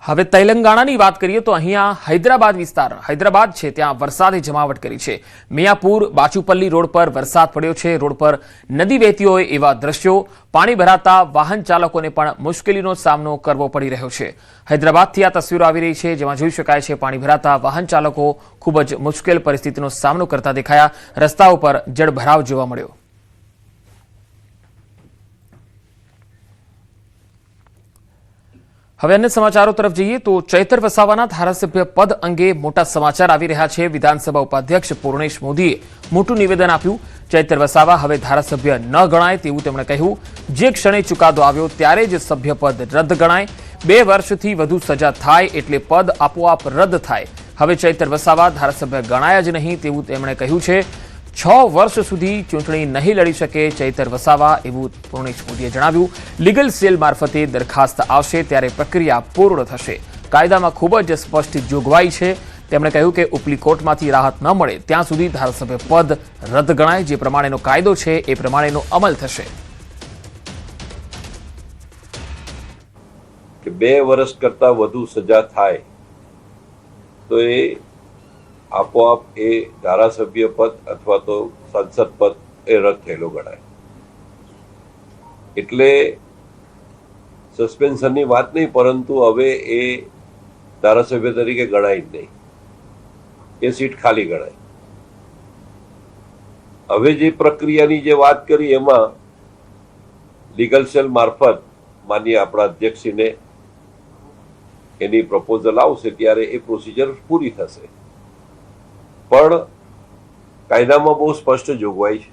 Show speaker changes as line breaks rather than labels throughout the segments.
હવે તેલંગાણાની વાત કરીએ તો અહીંયા હૈદરાબાદ વિસ્તાર હૈદરાબાદ છે ત્યાં વરસાદે જમાવટ કરી છે। મિયાપુર બાચુપલ્લી રોડ પર વરસાદ પડ્યો છે। રોડ પર નદી વહેતી હોય એવા દ્રશ્યો, પાણી ભરાતા વાહન ચાલકોને પણ મુશ્કેલીનો સામનો કરવો પડી રહ્યો છે। હૈદરાબાદથી આ તસવીરો આવી રહી છે જેમાં જોઈ શકાય છે પાણી ભરાતા વાહન ચાલકો ખૂબ જ મુશ્કેલ પરિસ્થિતિનો સામનો કરતા દેખાયા। રસ્તાઓ પર જળભરાવ જોવા મળ્યો। હવે અન્ય સમાચારો તરફ જઈએ તો ચૈતર વસાવાના ધારાસભ્ય પદ અંગે મોટા સમાચાર આવી રહ્યા છે। વિધાનસભા ઉપાધ્યક્ષ પૂર્ણેશ મોદીએ મોટું નિવેદન આપ્યું। ચૈતર વસાવા હવે ધારાસભ્ય ન ગણાય તેવું તેમણે કહ્યું। જે ક્ષણે ચુકાદો આવ્યો ત્યારે જ સભ્યપદ રદ ગણાય। 2 વર્ષથી વધુ સજા થાય એટલે પદ આપોઆપ રદ થાય। હવે ચૈતર વસાવા ધારાસભ્ય ગણાયા જ નહીં તેવું તેમણે કહ્યું છે। 6 વર્ષ સુધી ચૂંટણી નહીં લડી શકે ચૈતર વસાવા એવું પૂર્ણેશ મોદીએ જણાવ્યું। લીગલ સેલ મારફતે દરખાસ્ત આવશે ત્યારે પ્રક્રિયા પૂર્ણ થશે। કાયદામાં ખૂબ જ સ્પષ્ટ જોગવાઈ છે। તેમણે કહ્યું કે ઉપલી કોર્ટમાંથી રાહત ન મળે ત્યાં સુધી ધારાસભ્ય પદ રદ ગણાય। જે પ્રમાણેનો કાયદો છે એ પ્રમાણેનો અમલ થશે।
કે 2 વર્ષ કરતા વધુ સજા થાય તો એ આપોઆપ એ ધારાસભ્ય પદ અથવા તો સાંસદ પદ એ રદ થયેલો ગણાય। એટલે સસ્પેન્શનની વાત નહીં, પરંતુ હવે એ ધારાસભ્ય તરીકે ગણાય જ નહીં, એ સીટ ખાલી ગણાય। હવે જે પ્રક્રિયાની જે વાત કરી એમાં લીગલ સેલ મારફત માનીય આપણા અધ્યક્ષશ્રીને એની પ્રપોઝલ આવશે ત્યારે એ પ્રોસિજર પૂરી થશે। પણ કાયદામાં બહુ સ્પષ્ટ જોગવાઈ છે।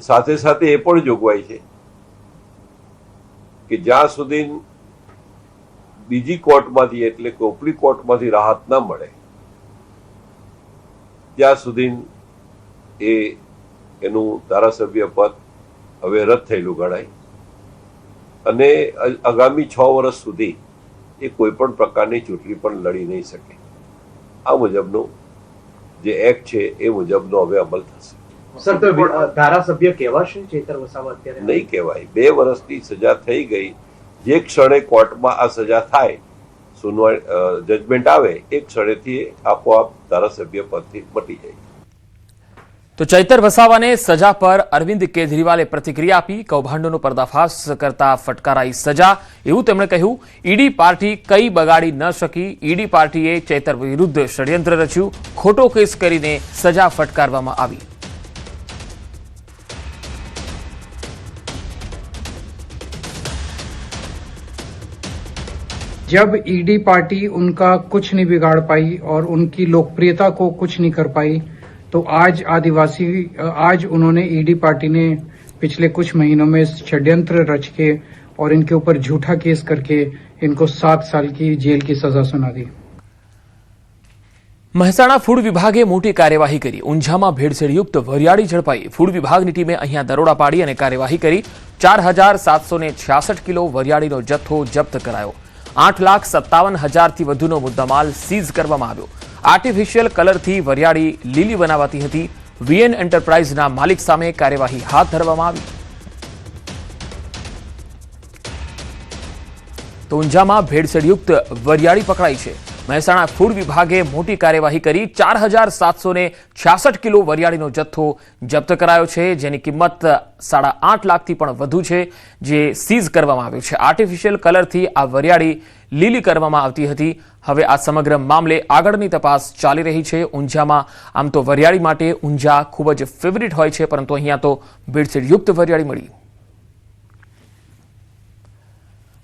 સાથે સાથે એ પણ જોગવાઈ છે કે જ્યાં સુધી બીજી કોર્ટમાંથી એટલે કે ઉપલી કોર્ટમાંથી રાહત ના મળે ત્યાં સુધી એનું ધારાસભ્ય પદ હવે રદ થયેલું ગણાય અને આગામી 6 વર્ષ સુધી એ કોઈ પણ પ્રકારની ચૂંટણી પણ લડી નહીં શકે। આ મુજબનો જે એક્ટ છે એ મુજબનો હવે અમલ થશે।
સર, તો ધારાસભ્ય કહેવાશે ચૈતર વસાવા અત્યારે?
નહીં કહેવાય। 2 વર્ષની સજા થઈ ગઈ, જે ક્ષણે કોર્ટમાં આ સજા થાય, સુનવાઈ જજમેન્ટ આવે, એ ક્ષણેથી આપોઆપ ધારાસભ્ય પદથી મટી જાય।
તો ચૈતર વસાવાને સજા પર અરવિંદ કેજરીવાલે પ્રતિક્રિયા આપી। કૌભાંડોનો પર્દાફાશ કરતા ફટકારાઈ સજા એવું તેમણે કહ્યું। ઈડી પાર્ટી કઈ બગાડી ન શકી। ઈડી પાર્ટીએ ચૈતર વિરુદ્ધ ષડયંત્ર રચ્યું। ખોટો કેસ કરીને સજા ફટકારવામાં આવી।
जब ईडी पार्टी उनका कुछ नहीं बिगाड़ पाई और उनकी लोकप्रियता को कुछ नहीं कर पाई तो आज उन्होंने ईडी पार्टी ने पिछले कुछ महीनों में षड्यंत्र रच के और इनके ऊपर झूठा केस करके इनको 7 साल की जेल की सजा सुना दी।
મહેસાણા ફૂડ વિભાગે મોટી કાર્યવાહી કરી। ઊંઝામાં ભેળસેળયુક્ત વરિયાળી ઝડપાઈ। ફૂડ વિભાગની ટીમે અહીંયા દરોડા પાડી અને કાર્યવાહી કરી। 4766 કિલો વરિયાળીનો જથ્થો જપ્ત કરાયો। 8,57,000 થી વધુનો મુદ્દામાલ સીઝ કરવામાં આવ્યો। આર્ટિફિશિયલ કલરથી વરિયાળી લીલી બનાવાતી હતી। વીએન એન્ટરપ્રાઇઝના માલિક સામે કાર્યવાહી હાથ ધરવામાં આવી। તો ઊંઝામાં ભેળસેળયુક્ત વરિયાળી પકડાઈ છે। મહેસાણા ફૂડ વિભાગે મોટી કાર્યવાહી કરી। 4766 કિલો વરિયાળીનો જથ્થો જપ્ત કરાયો છે, જેની કિંમત 8.5 લાખથી પણ વધુ છે, જે સીઝ કરવામાં આવ્યું છે। આર્ટિફિશિયલ કલરથી આ વરિયાળી લીલી કરવામાં આવતી હતી। હવે આ સમગ્ર મામલે આગળની તપાસ ચાલી રહી છે। ઊંઝામાં આમ તો વરિયાળી માટે ઊંઝા ખૂબ જ ફેવરિટ હોય છે, પરંતુ અહીંયા તો ભેળસેળયુક્ત વરિયાળી મળી।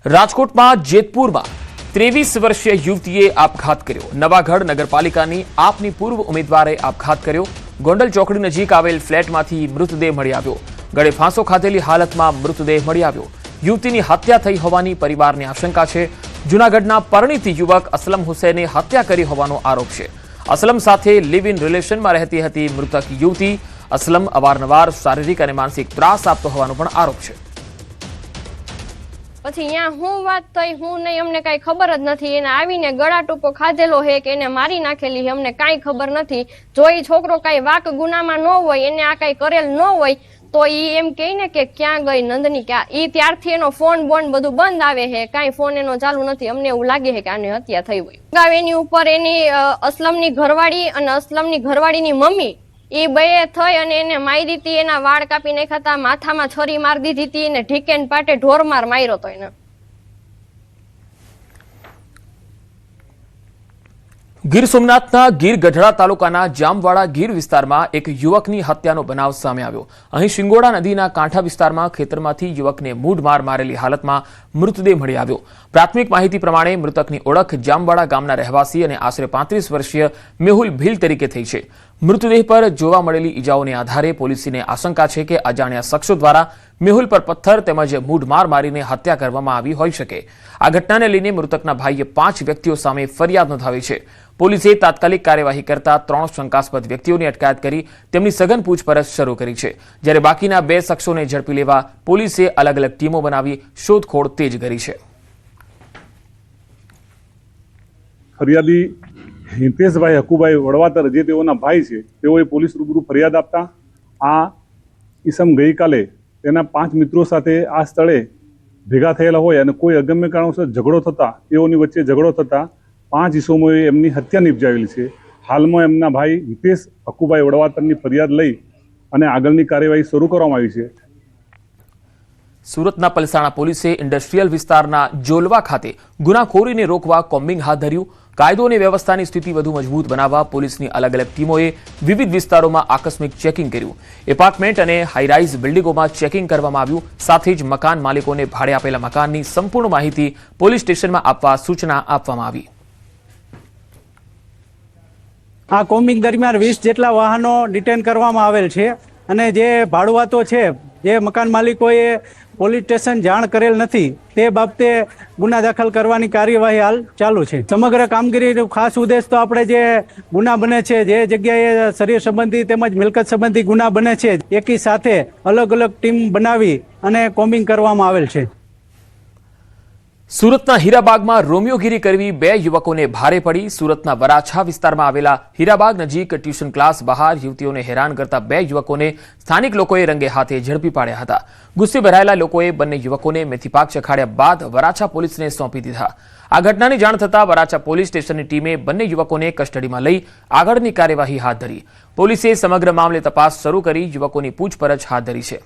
રાજકોટમાં જેતપુરમાં 23 વર્ષીય યુવતીએ આપઘાત કર્યો। નવાગઢ નગરપાલિકાની આપની પૂર્વ ઉમેદવારે આપઘાત કર્યો। ગોંડલ ચોકડી નજીક આવેલ ફ્લેટમાંથી મૃતદેહ મળી આવ્યો। ગળે ફાંસો ખાધેલી હાલતમાં મૃતદેહ મળી આવ્યો। યુવતીની હત્યા થઈ હોવાની પરિવારની આશંકા છે। જૂનાગઢના પરિણીત યુવક અસલમ હુસૈને હત્યા કરી હોવાનો આરોપ છે। અસલમ સાથે લિવ ઇન રિલેશનમાં રહેતી હતી મૃતક યુવતી। અસલમ અવારનવાર શારીરિક અને માનસિક ત્રાસ આપતો હોવાનો પણ આરોપ છે।
પછી અહીંયા હું વાત થઈ હું નહીં અમને કઈ ખબર જ નથી। એને આવીને ગળા ટૂંકો ખાધેલો હે કે એને મારી નાખેલી હે અમને કાંઈ ખબર નથી। જો એ છોકરો કઈ વાક ગુનામાં ન હોય, એને આ કઈ કરેલ ન હોય તો ઈ એમ કહે ને કે ક્યાં ગઈ નંદની, કે ઈ ત્યારથી એનો ફોન બોન બધું બંધ આવે છે, કાંઈ ફોન એનો ચાલુ નથી. અમને એવું લાગે છે કે આને હત્યા થઈ હોય. અગાઉ એની ઉપર એની અસલમની ઘરવાળી અને અસલમની ઘરવાળીની મમ્મી એ બે થઈ અને એને મારી હતી. એના વાળ કાપી નાખ્યા હતા, માથામાં છરી મારી દીધી હતી ને ઢીકેન પાટે ઢોરમાર માર્યો હતો એને.
ગીર સોમનાથના ગીર ગઢડા તાલુકાના જામવાડા ગીર વિસ્તારમાં એક યુવકની હત્યાનો બનાવ સામે આવ્યો. અહીં શિંગોડા નદીના કાંઠા વિસ્તારમાં ખેતરમાંથી યુવકને મૂઢમાર મારેલી હાલતમાં મૃતદેહ મળી આવ્યો. પ્રાથમિક માહિતી પ્રમાણે મૃતકની ઓળખ જામવાડા ગામના રહેવાસી અને આશરે 35 વર્ષીય મેહુલ ભીલ તરીકે થઈ છે. મૃતદેહ પર જોવા મળેલી ઈજાઓને આધારે પોલીસને આશંકા છે કે અજાણ્યા શખ્સો દ્વારા મેહુલ પર પથ્થર તેમજ મૂઢમાર મારીને હત્યા કરવામાં આવી હોઈ શકે. આ ઘટનાને લઈને મૃતકના ભાઈએ 5 વ્યક્તિઓ સામે ફરિયાદ નોંધાવી છે. પોલીસે તાત્કાલિક કાર્યવાહી કરતા 3 શંકાસ્પદ વ્યક્તિઓની અટકાયત કરી તેમની સઘન પૂછપરછ શરૂ કરી છે. જ્યારે બાકીના 2 શખ્સોને ઝડપી લેવા પોલીસે અલગ અલગ ટીમો બનાવી શોધખોળ તેજ કરી છે.
ફરિયાદી હિતેશભાઈ હકુભાઈ વડવાતર જે તેઓના ભાઈ છે, તેઓએ પોલીસ રૂબરૂ ફરિયાદ આપતા આ ઈસમ ગઈકાલે તેના 5 મિત્રો સાથે આ સ્થળે ભેગા થયેલા હોય અને કોઈ અગમ્ય કારણોસર ઝઘડો થતા તેઓની વચ્ચે ઝઘડો થતા 5 ઈસમોએ એમની હત્યા નિપજાવેલી છે. હાલમાં એમના ભાઈ હિતેશ હકુભાઈ વડવાતરની ફરિયાદ લઈ અને આગળની કાર્યવાહી શરૂ કરવામાં આવી છે.
સુરતના પલસાણા પોલીસે ઇન્ડસ્ટ્રીયલ વિસ્તારના જોલવા ખાતે ગુનાખોરીને રોકવા કોમ્બિંગ હાથ ધર્યું. કાયદો અને વ્યવસ્થાની સ્થિતિ વધુ મજબૂત બનાવવા પોલીસની અલગ અલગ ટીમોએ વિવિધ વિસ્તારોમાં આકસ્મિક ચેકિંગ કર્યું. એપાર્ટમેન્ટ અને હાઈરાઇઝ બિલ્ડિંગોમાં ચેકિંગ કરવામાં આવ્યું. સાથે જ મકાન માલિકોને ભાડે આપેલા મકાનની સંપૂર્ણ માહિતી પોલીસ સ્ટેશનમાં આપવા સૂચના આપવામાં આવી.
આ કોમ્બિંગ દરમિયાન 20 જેટલા વાહનો ડિટેન કરવામાં આવેલ છે અને જે ભાડુઆતો છે, જે મકાન માલિકોએ પોલીસ સ્ટેશન જાણ કરેલ નથી, તે બાબતે ગુના દાખલ કરવાની કાર્યવાહી હાલ ચાલુ છે. સમગ્ર કામગીરીનો ખાસ ઉદ્દેશ તો આપણે જે ગુના બને છે, જે જગ્યાએ શરીર સંબંધી તેમજ મિલકત સંબંધી ગુના બને છે, એકી સાથે અલગ અલગ ટીમ બનાવી અને કોમ્બિંગ કરવામાં આવેલ છે.
સુરતના હીરાબાગમાં રોમિયોગીરી કરવી 2 યુવકોને ભારે પડી. સુરતના વરાછા વિસ્તારમાં આવેલા હીરાબાગ નજીક ટ્યુશન ક્લાસ બહાર યુવતીઓને હેરાન કરતા 2 યુવકોને સ્થાનિક લોકોએ રંગે હાથે ઝડપી પાડ્યા હતા. ગુસ્સે ભરાયેલા લોકોએ બંને યુવકોને મેથીપાક ચખાડ્યા બાદ વરાછા પોલીસને સોંપી દીધા. આ ઘટનાની જાણ થતાં વરાછા પોલીસ સ્ટેશનની ટીમે બંને યુવકોને કસ્ટડીમાં લઈ આગળની કાર્યવાહી હાથ ધરી. પોલીસે સમગ્ર મામલે તપાસ શરૂ કરી યુવકોની પૂછપરછ હાથ ધરી છે.